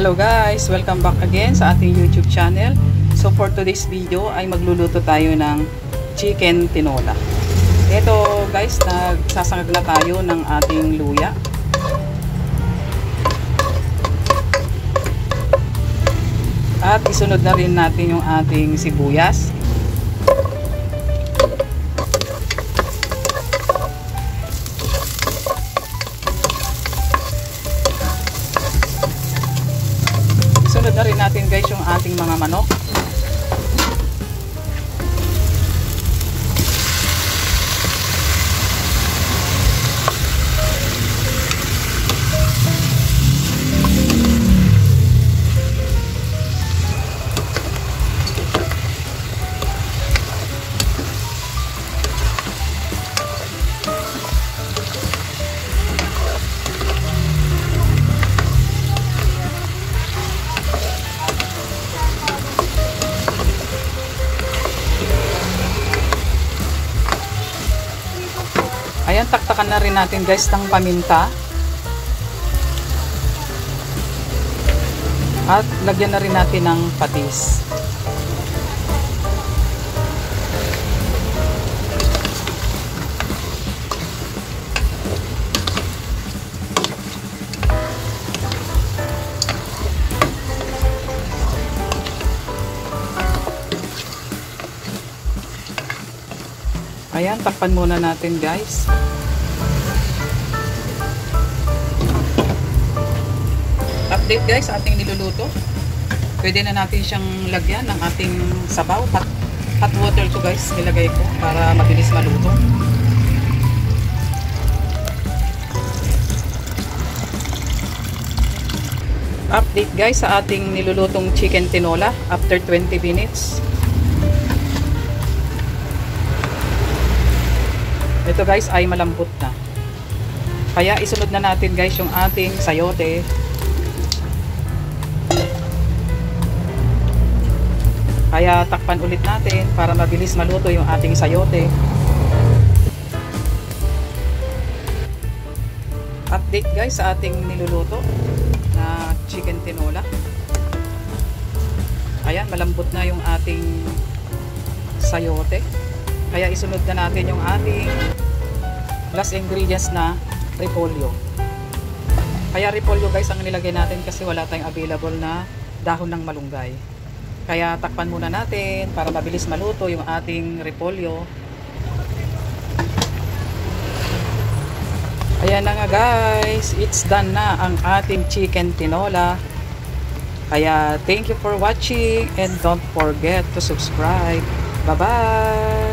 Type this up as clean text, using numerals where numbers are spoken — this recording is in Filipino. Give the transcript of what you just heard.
Hello guys! Welcome back again sa ating YouTube channel. So for today's video ay magluluto tayo ng chicken tinola. Ito guys, nagsasangag na tayo ng ating luya. At isunod na rin natin yung ating sibuyas. Sunod na rin natin guys yung ating mga manok. Ayan, taktakan na rin natin guys ng paminta. At lagyan na rin natin ng patis. Ayan, takpan muna natin guys. Update guys sa ating niluluto. Pwede na natin siyang lagyan ng ating sabaw. Hot water to guys, nilagay ko para mabilis maluto. Update guys sa ating nilulutong chicken tinola after 20 minutes. Ito guys ay malambot na. Kaya isunod na natin guys yung ating sayote. Kaya takpan ulit natin para mabilis maluto yung ating sayote. Update guys sa ating niluluto na chicken tinola. Ayan, malambot na yung ating sayote. Kaya isunod na natin yung ating last ingredients na repolyo. Kaya repolyo guys ang nilagay natin kasi wala tayong available na dahon ng malunggay. Kaya takpan muna natin para mabilis maluto yung ating repolyo. Ayan na nga guys, it's done na ang ating chicken tinola. Kaya thank you for watching and don't forget to subscribe. Bye bye!